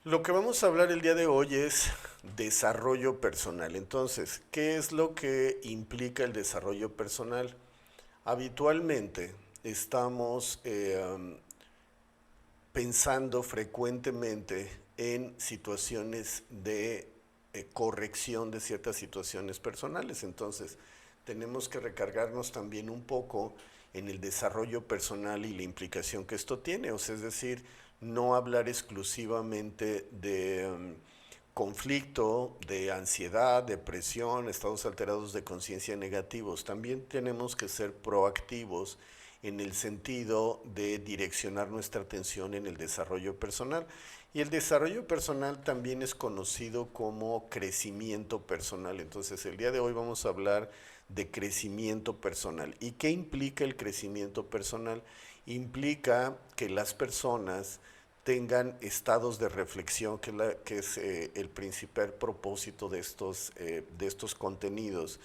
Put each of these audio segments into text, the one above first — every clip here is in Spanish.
Lo que vamos a hablar el día de hoy es desarrollo personal. Entonces, ¿qué es lo que implica el desarrollo personal? Habitualmente estamos pensando frecuentemente en situaciones de corrección de ciertas situaciones personales. Entonces, tenemos que recargarnos también un poco en el desarrollo personal y la implicación que esto tiene. O sea, es decir, no hablar exclusivamente de conflicto, de ansiedad, depresión, estados alterados de conciencia negativos. También tenemos que ser proactivos en el sentido de direccionar nuestra atención en el desarrollo personal. Y el desarrollo personal también es conocido como crecimiento personal. Entonces, el día de hoy vamos a hablar de crecimiento personal. ¿Y qué implica el crecimiento personal? Implica que las personas tengan estados de reflexión, que es el principal propósito de estos contenidos.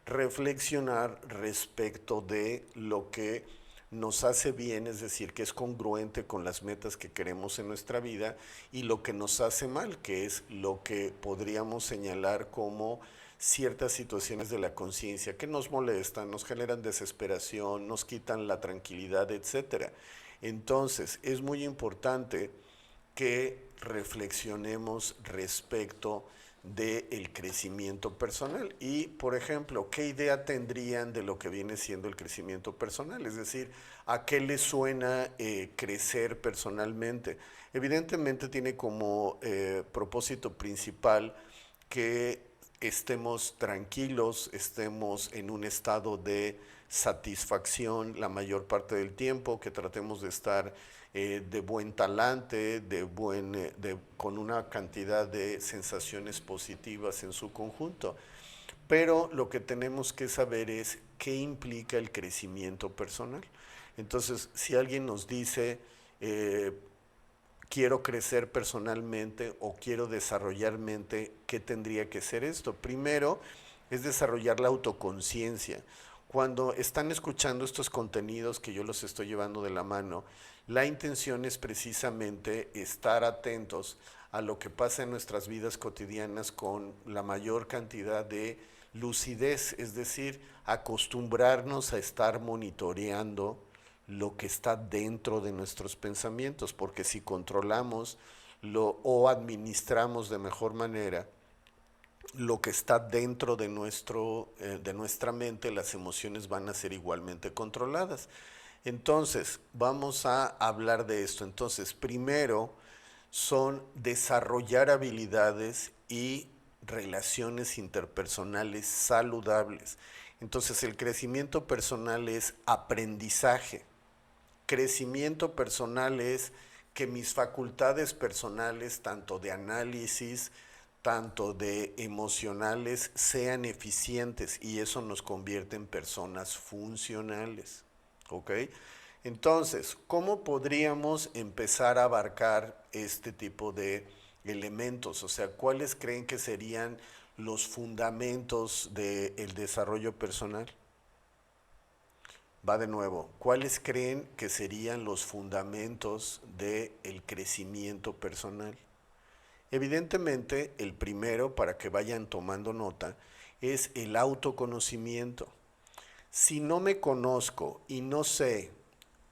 Reflexionar respecto de lo que nos hace bien, es decir, que es congruente con las metas que queremos en nuestra vida, y lo que nos hace mal, que es lo que podríamos señalar como ciertas situaciones de la conciencia que nos molestan, nos generan desesperación, nos quitan la tranquilidad, etcétera. Entonces, es muy importante que reflexionemos respecto del crecimiento personal. Y, por ejemplo, ¿qué idea tendrían de lo que viene siendo el crecimiento personal? Es decir, ¿a qué les suena crecer personalmente? Evidentemente tiene como propósito principal que estemos tranquilos, estemos en un estado de satisfacción la mayor parte del tiempo, que tratemos de estar de buen talante, con una cantidad de sensaciones positivas en su conjunto. Pero lo que tenemos que saber es qué implica el crecimiento personal. Entonces, si alguien nos dice, eh, quiero crecer personalmente o quiero desarrollar mente, ¿qué tendría que ser esto? Primero es desarrollar la autoconciencia. Cuando están escuchando estos contenidos que yo los estoy llevando de la mano, la intención es precisamente estar atentos a lo que pasa en nuestras vidas cotidianas con la mayor cantidad de lucidez, es decir, acostumbrarnos a estar monitoreando lo que está dentro de nuestros pensamientos, porque si controlamos o administramos de mejor manera lo que está dentro de nuestra mente, las emociones van a ser igualmente controladas. Entonces, vamos a hablar de esto. Entonces, primero son desarrollar habilidades y relaciones interpersonales saludables. Entonces, el crecimiento personal es aprendizaje. Crecimiento personal es que mis facultades personales, tanto de análisis, tanto de emocionales, sean eficientes, y eso nos convierte en personas funcionales. ¿Ok? Entonces, ¿cómo podríamos empezar a abarcar este tipo de elementos? O sea, ¿cuáles creen que serían los fundamentos del desarrollo personal? Va de nuevo. ¿Cuáles creen que serían los fundamentos del crecimiento personal? Evidentemente, el primero, para que vayan tomando nota, es el autoconocimiento. Si no me conozco y no sé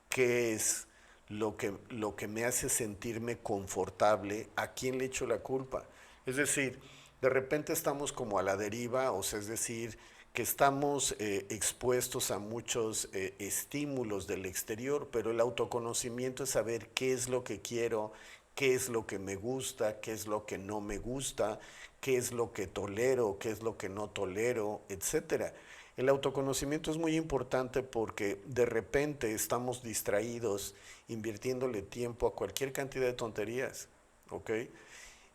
qué es lo que me hace sentirme confortable, ¿a quién le echo la culpa? Es decir, de repente estamos como a la deriva, o sea, es decir, que estamos expuestos a muchos estímulos del exterior, pero el autoconocimiento es saber qué es lo que quiero, qué es lo que me gusta, qué es lo que no me gusta, qué es lo que tolero, qué es lo que no tolero, etcétera. El autoconocimiento es muy importante porque de repente estamos distraídos invirtiéndole tiempo a cualquier cantidad de tonterías, ¿ok?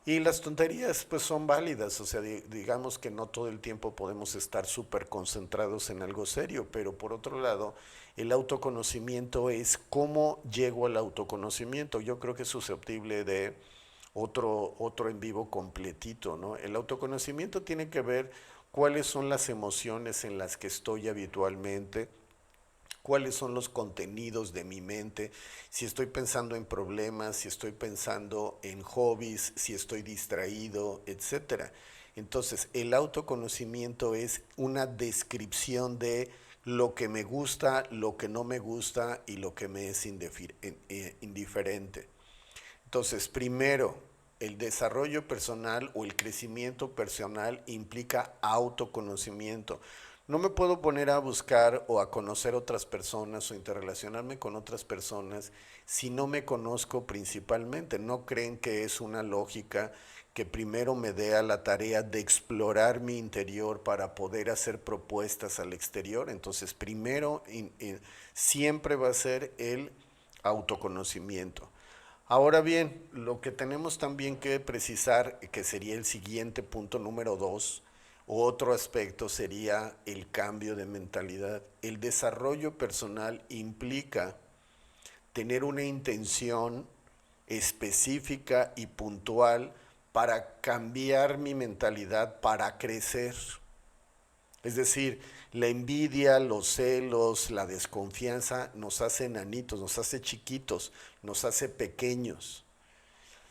Y las tonterías pues son válidas, o sea, digamos que no todo el tiempo podemos estar súper concentrados en algo serio, pero por otro lado, el autoconocimiento es cómo llego al autoconocimiento. Yo creo que es susceptible de otro en vivo completito, ¿no? El autoconocimiento tiene que ver cuáles son las emociones en las que estoy habitualmente, cuáles son los contenidos de mi mente, si estoy pensando en problemas, si estoy pensando en hobbies, si estoy distraído, etcétera. Entonces, el autoconocimiento es una descripción de lo que me gusta, lo que no me gusta y lo que me es indiferente. Entonces, primero, el desarrollo personal o el crecimiento personal implica autoconocimiento. No me puedo poner a buscar o a conocer otras personas o interrelacionarme con otras personas si no me conozco principalmente. ¿No creen que es una lógica que primero me dé a la tarea de explorar mi interior para poder hacer propuestas al exterior? Entonces, primero siempre va a ser el autoconocimiento. Ahora bien, lo que tenemos también que precisar, que sería el siguiente punto número 2, otro aspecto sería el cambio de mentalidad. El desarrollo personal implica tener una intención específica y puntual para cambiar mi mentalidad, para crecer. Es decir, la envidia, los celos, la desconfianza nos hace enanitos, nos hace chiquitos, nos hace pequeños.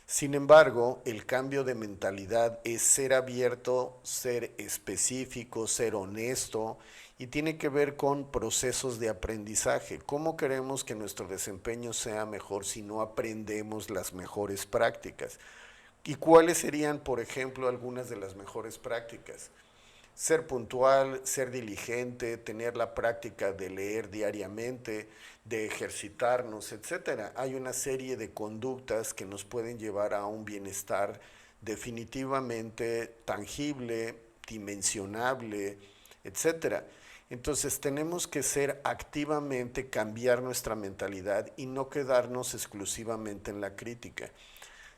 Sin embargo, el cambio de mentalidad es ser abierto, ser específico, ser honesto y tiene que ver con procesos de aprendizaje. ¿Cómo queremos que nuestro desempeño sea mejor si no aprendemos las mejores prácticas? ¿Y cuáles serían, por ejemplo, algunas de las mejores prácticas? Ser puntual, ser diligente, tener la práctica de leer diariamente, de ejercitarnos, etcétera. Hay una serie de conductas que nos pueden llevar a un bienestar definitivamente tangible, dimensionable, etcétera. Entonces tenemos que ser activamente cambiar nuestra mentalidad y no quedarnos exclusivamente en la crítica.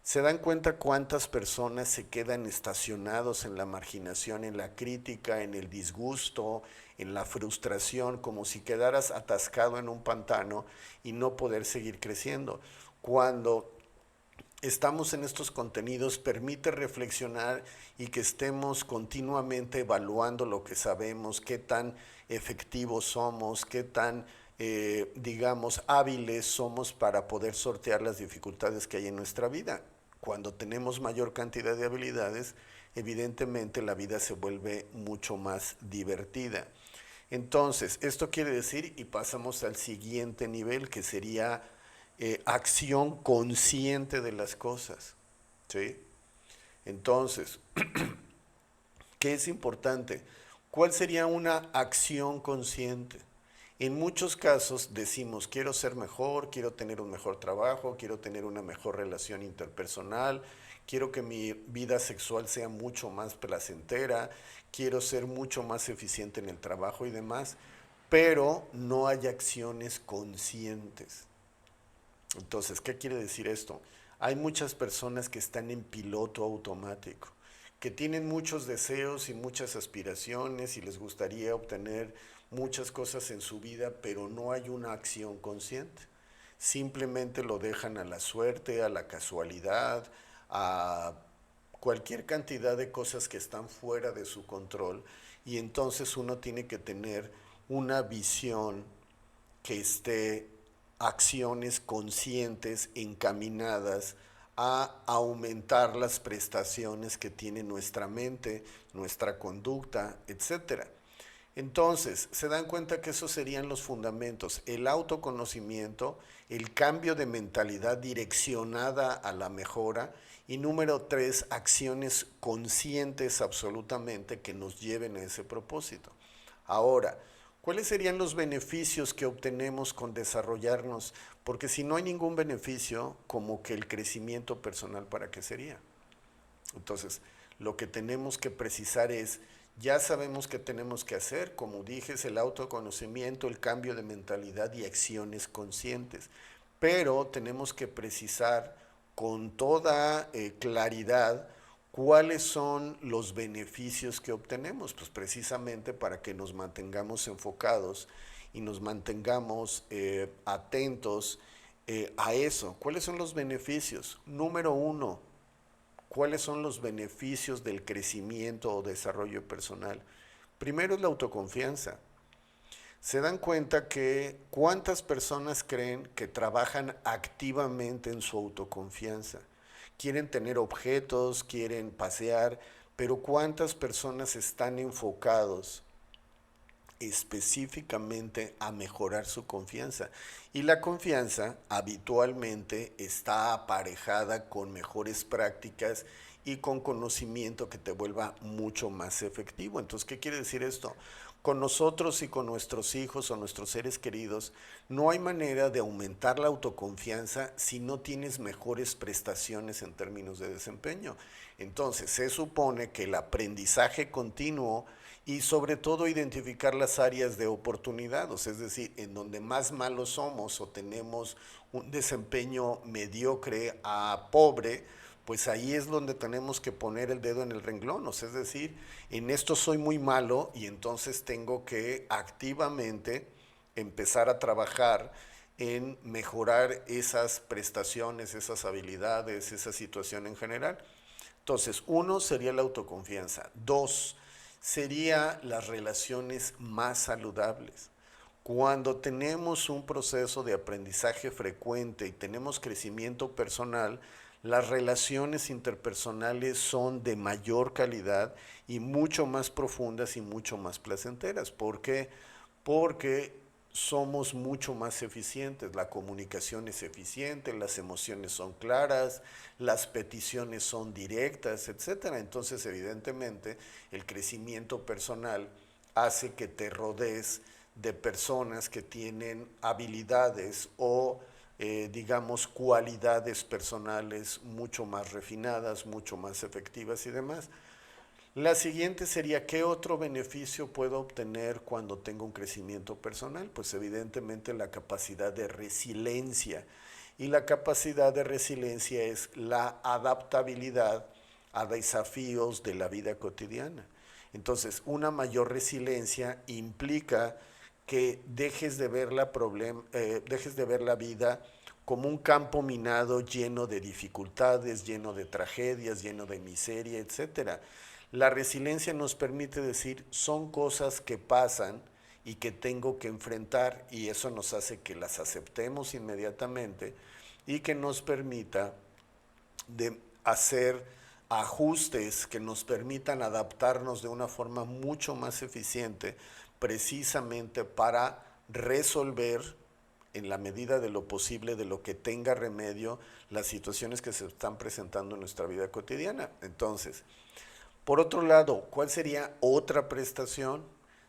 ¿Se dan cuenta cuántas personas se quedan estacionados en la marginación, en la crítica, en el disgusto, en la frustración, como si quedaras atascado en un pantano y no poder seguir creciendo? Cuando estamos en estos contenidos permite reflexionar y que estemos continuamente evaluando lo que sabemos, qué tan efectivos somos, qué tan, digamos, hábiles somos para poder sortear las dificultades que hay en nuestra vida. Cuando tenemos mayor cantidad de habilidades, evidentemente la vida se vuelve mucho más divertida. Entonces, esto quiere decir, y pasamos al siguiente nivel, que sería acción consciente de las cosas. ¿Sí? Entonces, ¿qué es importante? ¿Cuál sería una acción consciente? En muchos casos decimos, quiero ser mejor, quiero tener un mejor trabajo, quiero tener una mejor relación interpersonal, quiero que mi vida sexual sea mucho más placentera, quiero ser mucho más eficiente en el trabajo y demás, pero no hay acciones conscientes. Entonces, ¿qué quiere decir esto? Hay muchas personas que están en piloto automático, que tienen muchos deseos y muchas aspiraciones y les gustaría obtener muchas cosas en su vida, pero no hay una acción consciente. Simplemente lo dejan a la suerte, a la casualidad, a cualquier cantidad de cosas que están fuera de su control, y entonces uno tiene que tener una visión que esté, acciones conscientes encaminadas a aumentar las prestaciones que tiene nuestra mente, nuestra conducta, etcétera. Entonces, se dan cuenta que esos serían los fundamentos: el autoconocimiento, el cambio de mentalidad direccionada a la mejora, y número 3, acciones conscientes absolutamente que nos lleven a ese propósito. Ahora, ¿cuáles serían los beneficios que obtenemos con desarrollarnos? Porque si no hay ningún beneficio, como que el crecimiento personal, ¿para qué sería? Entonces, lo que tenemos que precisar es, ya sabemos qué tenemos que hacer, como dije, es el autoconocimiento, el cambio de mentalidad y acciones conscientes, pero tenemos que precisar con toda claridad cuáles son los beneficios que obtenemos, pues precisamente para que nos mantengamos enfocados y nos mantengamos atentos a eso. ¿Cuáles son los beneficios? Número uno, ¿cuáles son los beneficios del crecimiento o desarrollo personal? Primero es la autoconfianza. se dan cuenta que cuántas personas creen que trabajan activamente en su autoconfianza. Quieren tener objetos, quieren pasear, pero cuántas personas están enfocados específicamente a mejorar su confianza. Y la confianza habitualmente está aparejada con mejores prácticas y con conocimiento que te vuelva mucho más efectivo. Entonces, ¿qué quiere decir esto? Con nosotros y con nuestros hijos o nuestros seres queridos, no hay manera de aumentar la autoconfianza si no tienes mejores prestaciones en términos de desempeño. Entonces, se supone que el aprendizaje continuo y sobre todo identificar las áreas de oportunidad, o sea, es decir, en donde más malos somos o tenemos un desempeño mediocre a pobre, pues ahí es donde tenemos que poner el dedo en el renglón, o sea, es decir, en esto soy muy malo y entonces tengo que activamente empezar a trabajar en mejorar esas prestaciones, esas habilidades, esa situación en general. Entonces, uno sería la autoconfianza. Dos, sería las relaciones más saludables. Cuando tenemos un proceso de aprendizaje frecuente y tenemos crecimiento personal, las relaciones interpersonales son de mayor calidad y mucho más profundas y mucho más placenteras. ¿Por qué? Porque somos mucho más eficientes, la comunicación es eficiente, las emociones son claras, las peticiones son directas, etcétera. Entonces, evidentemente, el crecimiento personal hace que te rodees de personas que tienen habilidades o digamos, cualidades personales mucho más refinadas, mucho más efectivas y demás. La siguiente sería, ¿qué otro beneficio puedo obtener cuando tengo un crecimiento personal? Pues evidentemente la capacidad de resiliencia. Y la capacidad de resiliencia es la adaptabilidad a desafíos de la vida cotidiana. Entonces, una mayor resiliencia implica que dejes de ver la vida como un campo minado lleno de dificultades, lleno de tragedias, lleno de miseria, etcétera. La resiliencia nos permite decir, son cosas que pasan y que tengo que enfrentar, y eso nos hace que las aceptemos inmediatamente y que nos permita de hacer ajustes que nos permitan adaptarnos de una forma mucho más eficiente, precisamente para resolver en la medida de lo posible, de lo que tenga remedio, las situaciones que se están presentando en nuestra vida cotidiana. Entonces, por otro lado, ¿cuál sería otra prestación?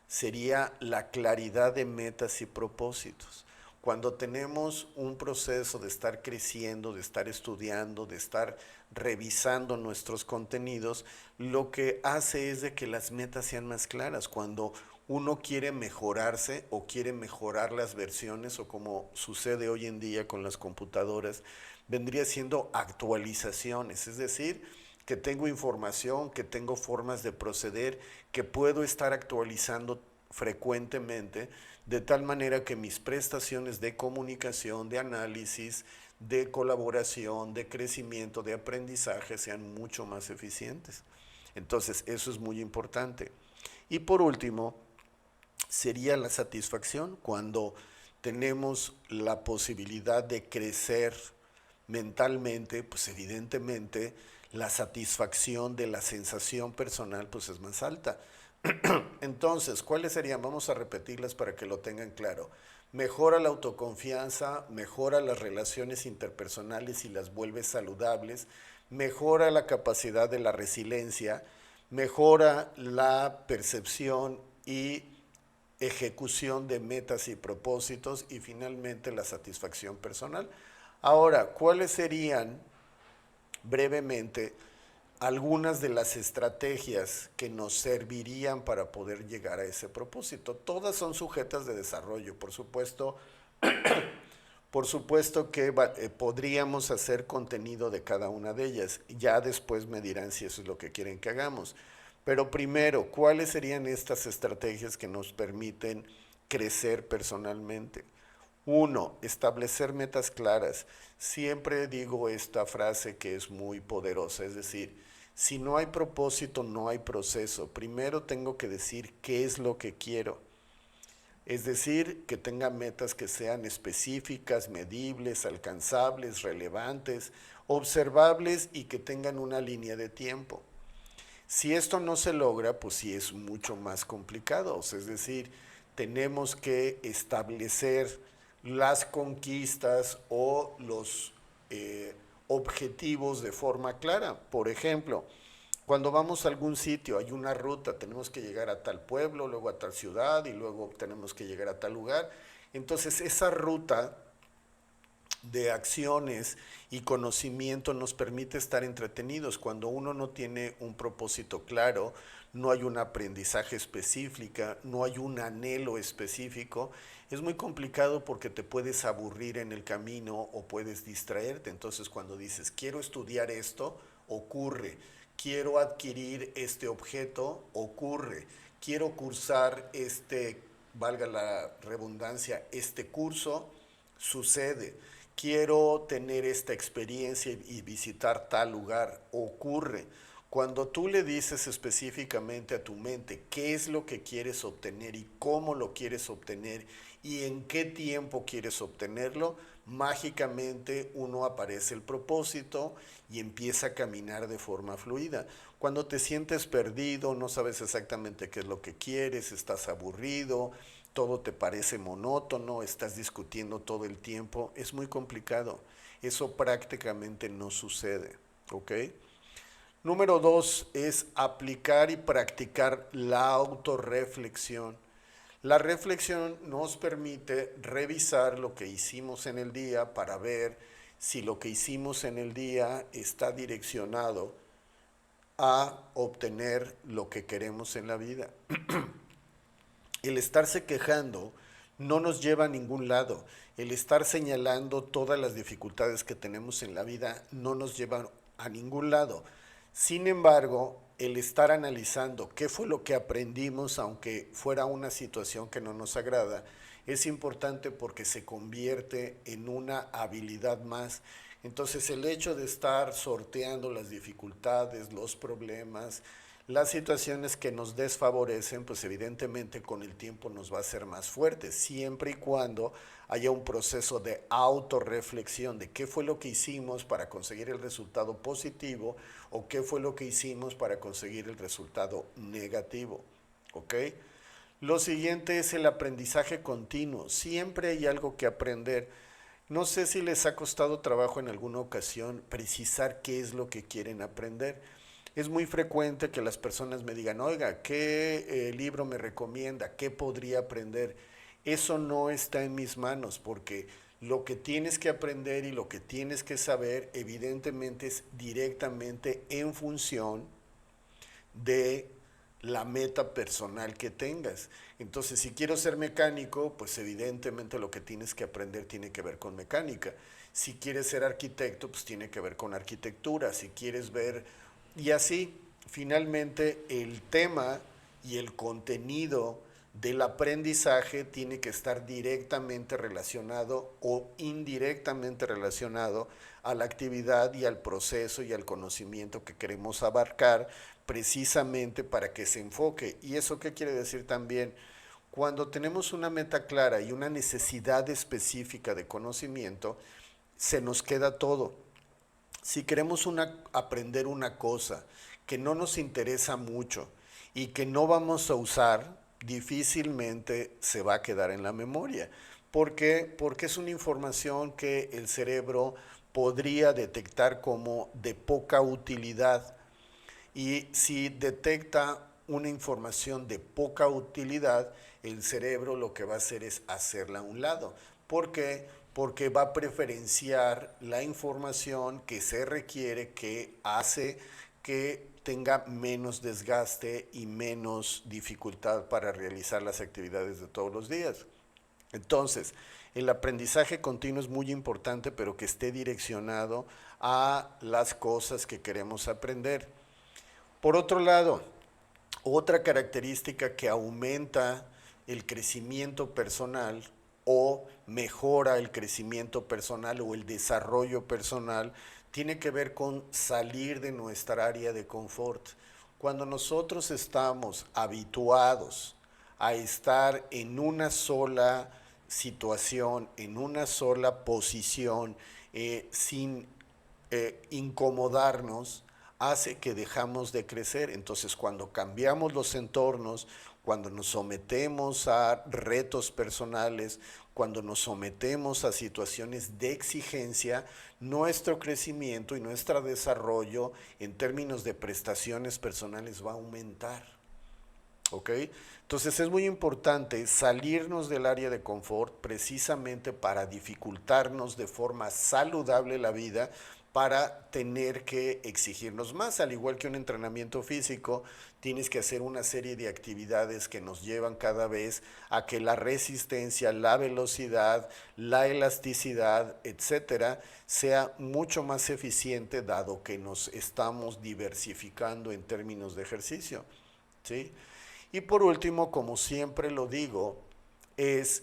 Sería la claridad de metas y propósitos. Cuando tenemos un proceso de estar creciendo, de estar estudiando, de estar revisando nuestros contenidos, lo que hace es de que las metas sean más claras. Cuando uno quiere mejorarse o quiere mejorar las versiones, o como sucede hoy en día con las computadoras, vendría siendo actualizaciones, es decir, que tengo información, que tengo formas de proceder, que puedo estar actualizando frecuentemente, de tal manera que mis prestaciones de comunicación, de análisis, de colaboración, de crecimiento, de aprendizaje sean mucho más eficientes. Entonces, eso es muy importante. Y por último, sería la satisfacción cuando tenemos la posibilidad de crecer mentalmente, pues evidentemente la satisfacción de la sensación personal pues es más alta. Entonces, ¿cuáles serían? Vamos a repetirlas para que lo tengan claro. Mejora la autoconfianza, mejora las relaciones interpersonales y las vuelve saludables, mejora la capacidad de la resiliencia, mejora la percepción y ejecución de metas y propósitos y finalmente la satisfacción personal. Ahora, ¿cuáles serían brevemente algunas de las estrategias que nos servirían para poder llegar a ese propósito? Todas son sujetas de desarrollo, por supuesto que podríamos hacer contenido de cada una de ellas. Ya después me dirán si eso es lo que quieren que hagamos. Pero primero, ¿cuáles serían estas estrategias que nos permiten crecer personalmente? Uno, establecer metas claras. Siempre digo esta frase que es muy poderosa, es decir, si no hay propósito, no hay proceso. Primero tengo que decir qué es lo que quiero. Es decir, que tenga metas que sean específicas, medibles, alcanzables, relevantes, observables y que tengan una línea de tiempo. Si esto no se logra, pues sí es mucho más complicado. Es decir, tenemos que establecer las conquistas o los objetivos de forma clara. Por ejemplo, cuando vamos a algún sitio, hay una ruta, tenemos que llegar a tal pueblo, luego a tal ciudad y luego tenemos que llegar a tal lugar. Entonces, esa ruta de acciones y conocimiento nos permite estar entretenidos. Cuando uno no tiene un propósito claro, no hay un aprendizaje específico, no hay un anhelo específico, es muy complicado porque te puedes aburrir en el camino o puedes distraerte. Entonces cuando dices, quiero estudiar esto, ocurre. Quiero adquirir este objeto, ocurre. Quiero cursar este, valga la redundancia, este curso, sucede. Quiero tener esta experiencia y visitar tal lugar, ocurre. Cuando tú le dices específicamente a tu mente qué es lo que quieres obtener y cómo lo quieres obtener y en qué tiempo quieres obtenerlo, mágicamente uno aparece el propósito y empieza a caminar de forma fluida. Cuando te sientes perdido, no sabes exactamente qué es lo que quieres, estás aburrido, todo te parece monótono, estás discutiendo todo el tiempo, es muy complicado. Eso prácticamente no sucede, ¿ok? Número 2 es aplicar y practicar la autorreflexión. La reflexión nos permite revisar lo que hicimos en el día para ver si lo que hicimos en el día está direccionado a obtener lo que queremos en la vida. El estarse quejando no nos lleva a ningún lado. El estar señalando todas las dificultades que tenemos en la vida no nos lleva a ningún lado. Sin embargo, el estar analizando qué fue lo que aprendimos, aunque fuera una situación que no nos agrada, es importante porque se convierte en una habilidad más. Entonces el hecho de estar sorteando las dificultades, los problemas, las situaciones que nos desfavorecen, pues evidentemente con el tiempo nos va a hacer más fuertes, siempre y cuando haya un proceso de autorreflexión de qué fue lo que hicimos para conseguir el resultado positivo o qué fue lo que hicimos para conseguir el resultado negativo. ¿Ok? Lo siguiente es el aprendizaje continuo. Siempre hay algo que aprender. No sé si les ha costado trabajo en alguna ocasión precisar qué es lo que quieren aprender. Es muy frecuente que las personas me digan, oiga, ¿qué libro me recomienda? ¿Qué podría aprender? Eso no está en mis manos porque lo que tienes que aprender y lo que tienes que saber evidentemente es directamente en función de la meta personal que tengas. Entonces, si quiero ser mecánico, pues evidentemente lo que tienes que aprender tiene que ver con mecánica. Si quieres ser arquitecto, pues tiene que ver con arquitectura. Si quieres ver, y así, finalmente el tema y el contenido del aprendizaje tiene que estar directamente relacionado o indirectamente relacionado a la actividad y al proceso y al conocimiento que queremos abarcar precisamente para que se enfoque. ¿Y eso qué quiere decir también? Cuando tenemos una meta clara y una necesidad específica de conocimiento, se nos queda todo. Si queremos aprender una cosa que no nos interesa mucho y que no vamos a usar, difícilmente se va a quedar en la memoria. ¿Por qué? Porque es una información que el cerebro podría detectar como de poca utilidad. Y si detecta una información de poca utilidad, el cerebro lo que va a hacer es hacerla a un lado. ¿Por qué? Porque va a preferenciar la información que se requiere, que hace que tenga menos desgaste y menos dificultad para realizar las actividades de todos los días. Entonces, el aprendizaje continuo es muy importante, pero que esté direccionado a las cosas que queremos aprender. Por otro lado, otra característica que aumenta el crecimiento personal o mejora el crecimiento personal o el desarrollo personal tiene que ver con salir de nuestra área de confort. Cuando nosotros estamos habituados a estar en una sola situación, en una sola posición, sin incomodarnos, hace que dejamos de crecer. Entonces, cuando cambiamos los entornos, cuando nos sometemos a retos personales, cuando nos sometemos a situaciones de exigencia, nuestro crecimiento y nuestro desarrollo en términos de prestaciones personales va a aumentar. ¿Ok? Entonces es muy importante salirnos del área de confort precisamente para dificultarnos de forma saludable la vida, para tener que exigirnos más. Al igual que un entrenamiento físico, tienes que hacer una serie de actividades que nos llevan cada vez a que la resistencia, la velocidad, la elasticidad, etcétera, sea mucho más eficiente, dado que nos estamos diversificando en términos de ejercicio. ¿Sí? Y por último, como siempre lo digo, es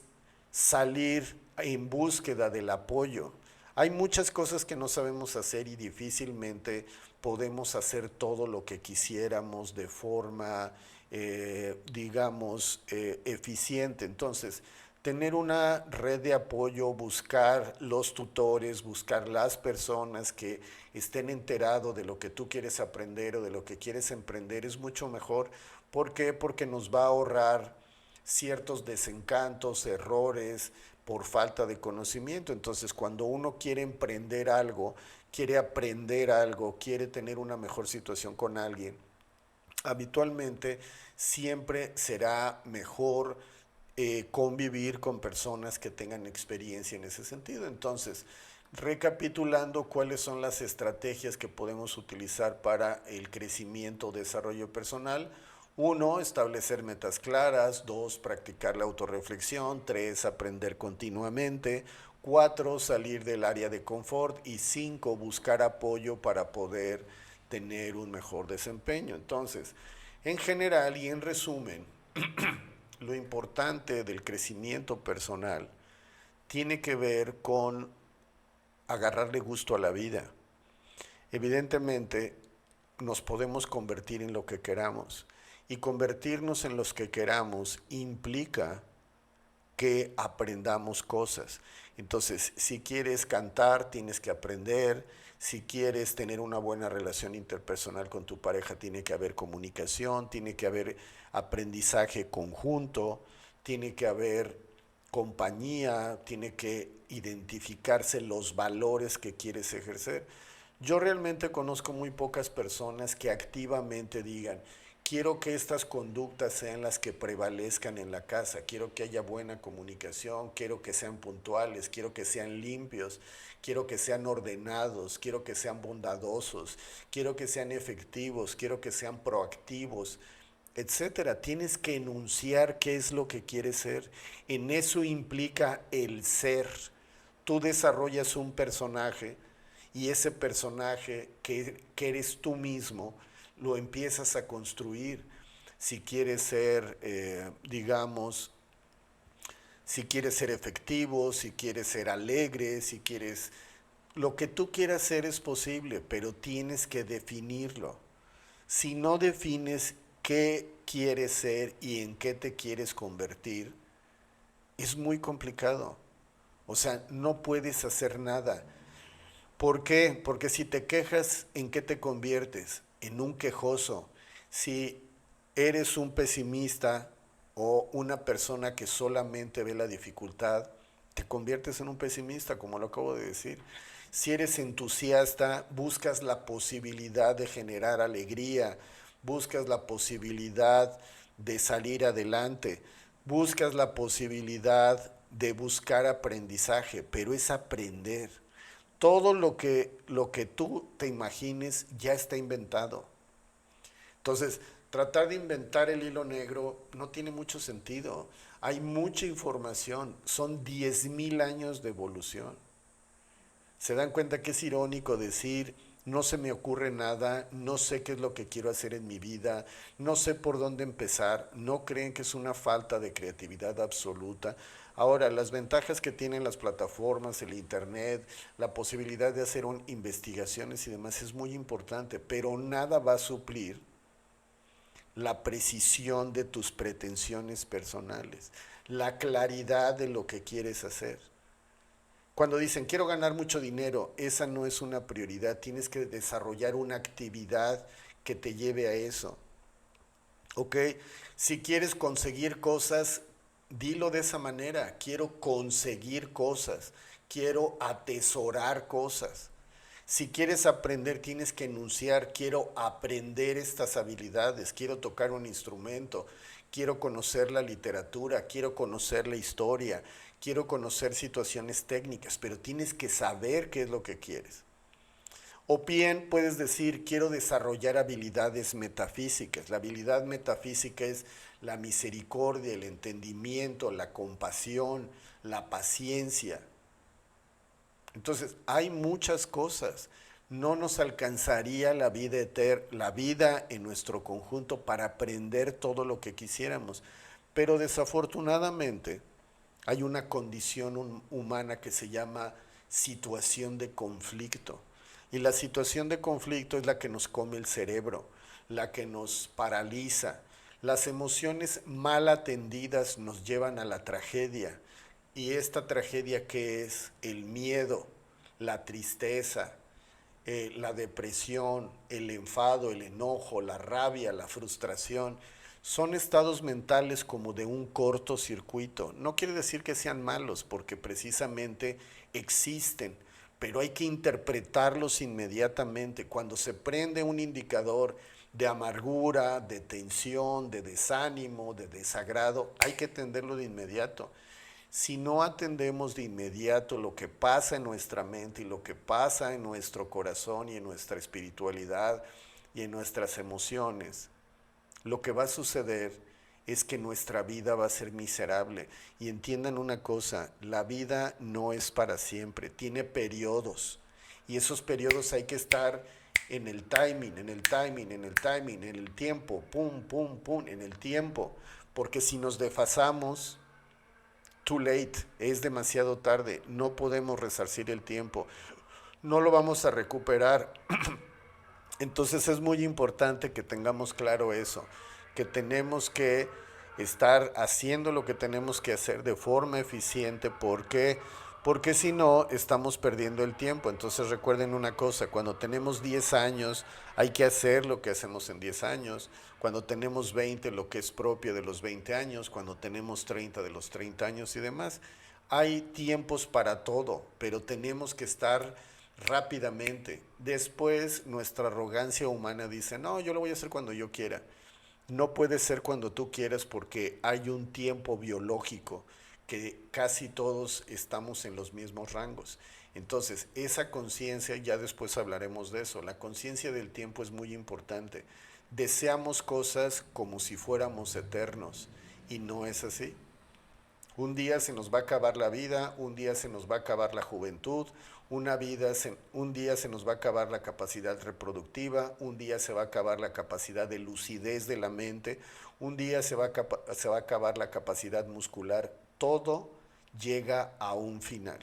salir en búsqueda del apoyo. Hay muchas cosas que no sabemos hacer y difícilmente podemos hacer todo lo que quisiéramos de forma, digamos, eficiente. Entonces, tener una red de apoyo, buscar los tutores, buscar las personas que estén enterados de lo que tú quieres aprender o de lo que quieres emprender es mucho mejor. ¿Por qué? Porque nos va a ahorrar ciertos desencantos, errores por falta de conocimiento. Entonces, cuando uno quiere emprender algo, quiere aprender algo, quiere tener una mejor situación con alguien, habitualmente siempre será mejor convivir con personas que tengan experiencia en ese sentido. Entonces, recapitulando, cuáles son las estrategias que podemos utilizar para el crecimiento o desarrollo personal. Uno, establecer metas claras. Dos, practicar la autorreflexión. Tres, aprender continuamente. Cuatro, salir del área de confort. Y cinco, buscar apoyo para poder tener un mejor desempeño. Entonces, en general y en resumen, lo importante del crecimiento personal tiene que ver con agarrarle gusto a la vida. Evidentemente, nos podemos convertir en lo que queramos, y convertirnos en los que queramos implica que aprendamos cosas. Entonces, si quieres cantar, tienes que aprender. Si quieres tener una buena relación interpersonal con tu pareja, tiene que haber comunicación, tiene que haber aprendizaje conjunto, tiene que haber compañía, tiene que identificarse los valores que quieres ejercer. Yo realmente conozco muy pocas personas que activamente digan: quiero que estas conductas sean las que prevalezcan en la casa, quiero que haya buena comunicación, quiero que sean puntuales, quiero que sean limpios, quiero que sean ordenados, quiero que sean bondadosos, quiero que sean efectivos, quiero que sean proactivos, etcétera. Tienes que enunciar qué es lo que quieres ser. En eso implica el ser. Tú desarrollas un personaje, y ese personaje que eres tú mismo lo empiezas a construir. Si quieres ser, digamos, si quieres ser efectivo, si quieres ser alegre, si quieres... Lo que tú quieras ser es posible, pero tienes que definirlo. Si no defines qué quieres ser y en qué te quieres convertir, es muy complicado. O sea, no puedes hacer nada. ¿Por qué? Porque si te quejas, ¿en qué te conviertes? En un quejoso. Si eres un pesimista o una persona que solamente ve la dificultad, te conviertes en un pesimista, como lo acabo de decir. Si eres entusiasta, buscas la posibilidad de generar alegría, buscas la posibilidad de salir adelante, buscas la posibilidad de buscar aprendizaje, pero es aprender. Todo lo que tú te imagines ya está inventado. Entonces, tratar de inventar el hilo negro no tiene mucho sentido. Hay mucha información, son 10,000 años de evolución. Se dan cuenta que es irónico decir: no se me ocurre nada, no sé qué es lo que quiero hacer en mi vida, no sé por dónde empezar. ¿No creen que es una falta de creatividad absoluta? Ahora, las ventajas que tienen las plataformas, el internet, la posibilidad de hacer investigaciones y demás es muy importante, pero nada va a suplir la precisión de tus pretensiones personales, la claridad de lo que quieres hacer. Cuando dicen quiero ganar mucho dinero, esa no es una prioridad, tienes que desarrollar una actividad que te lleve a eso. ¿Ok? Si quieres conseguir cosas, dilo de esa manera, quiero conseguir cosas, quiero atesorar cosas. Si quieres aprender, tienes que enunciar, quiero aprender estas habilidades, quiero tocar un instrumento, quiero conocer la literatura, quiero conocer la historia, quiero conocer situaciones técnicas, pero tienes que saber qué es lo que quieres. O bien puedes decir, quiero desarrollar habilidades metafísicas. La habilidad metafísica es la misericordia, el entendimiento, la compasión, la paciencia. Entonces, hay muchas cosas. No nos alcanzaría la vida en nuestro conjunto para aprender todo lo que quisiéramos. Pero desafortunadamente hay una condición humana que se llama situación de conflicto. Y la situación de conflicto es la que nos come el cerebro, la que nos paraliza. Las emociones mal atendidas nos llevan a la tragedia. Y esta tragedia que es el miedo, la tristeza, la depresión, el enfado, el enojo, la rabia, la frustración, son estados mentales como de un cortocircuito. No quiere decir que sean malos, porque precisamente existen, pero hay que interpretarlos inmediatamente. Cuando se prende un indicador de amargura, de tensión, de desánimo, de desagrado, hay que atenderlo de inmediato. Si no atendemos de inmediato lo que pasa en nuestra mente y lo que pasa en nuestro corazón y en nuestra espiritualidad y en nuestras emociones, lo que va a suceder es que nuestra vida va a ser miserable. Y entiendan una cosa, la vida no es para siempre, tiene periodos. Y esos periodos hay que estar en el timing, en el timing, en el timing, en el tiempo, pum, pum, pum, en el tiempo. Porque si nos desfasamos, too late, es demasiado tarde, no podemos resarcir el tiempo, no lo vamos a recuperar. Entonces es muy importante que tengamos claro eso, que tenemos que estar haciendo lo que tenemos que hacer de forma eficiente. ¿Por qué? Porque si no, estamos perdiendo el tiempo. Entonces recuerden una cosa, cuando tenemos 10 años, hay que hacer lo que hacemos en 10 años. Cuando tenemos 20, lo que es propio de los 20 años. Cuando tenemos 30, de los 30 años y demás. Hay tiempos para todo, pero tenemos que estar rápidamente. Después nuestra arrogancia humana dice, no, yo lo voy a hacer cuando yo quiera. No puede ser cuando tú quieras porque hay un tiempo biológico que casi todos estamos en los mismos rangos. Entonces, esa conciencia, ya después hablaremos de eso, la conciencia del tiempo es muy importante. Deseamos cosas como si fuéramos eternos y no es así. Un día se nos va a acabar la vida, un día se nos va a acabar la juventud, un día se nos va a acabar la capacidad reproductiva, un día se va a acabar la capacidad de lucidez de la mente, un día se va a acabar la capacidad muscular. Todo llega a un final.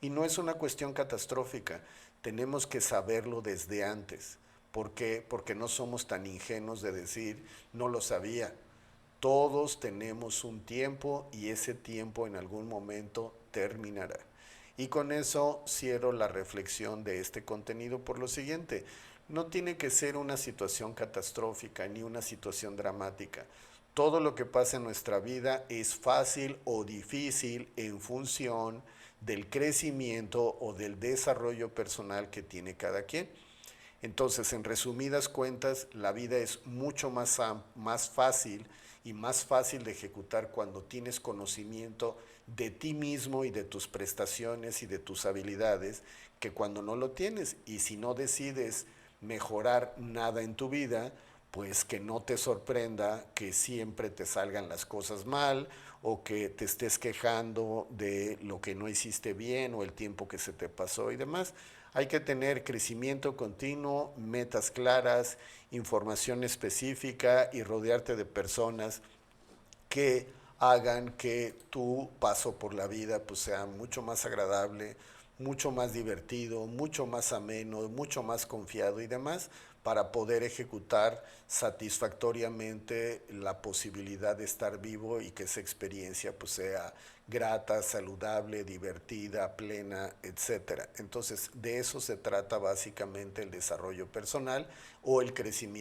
Y no es una cuestión catastrófica, tenemos que saberlo desde antes. ¿Por qué? Porque no somos tan ingenuos de decir, no lo sabía. Todos tenemos un tiempo y ese tiempo en algún momento terminará. Y con eso cierro la reflexión de este contenido por lo siguiente. No tiene que ser una situación catastrófica ni una situación dramática. Todo lo que pasa en nuestra vida es fácil o difícil en función del crecimiento o del desarrollo personal que tiene cada quien. Entonces, en resumidas cuentas, la vida es mucho más fácil y más fácil de ejecutar cuando tienes conocimiento de ti mismo y de tus prestaciones y de tus habilidades que cuando no lo tienes. Y si no decides mejorar nada en tu vida, pues que no te sorprenda que siempre te salgan las cosas mal o que te estés quejando de lo que no hiciste bien o el tiempo que se te pasó y demás. Hay que tener crecimiento continuo, metas claras, información específica y rodearte de personas que hagan que tu paso por la vida pues sea mucho más agradable, mucho más divertido, mucho más ameno, mucho más confiado y demás, para poder ejecutar satisfactoriamente la posibilidad de estar vivo y que esa experiencia pues sea grata, saludable, divertida, plena, etcétera. Entonces, de eso se trata básicamente el desarrollo personal o el crecimiento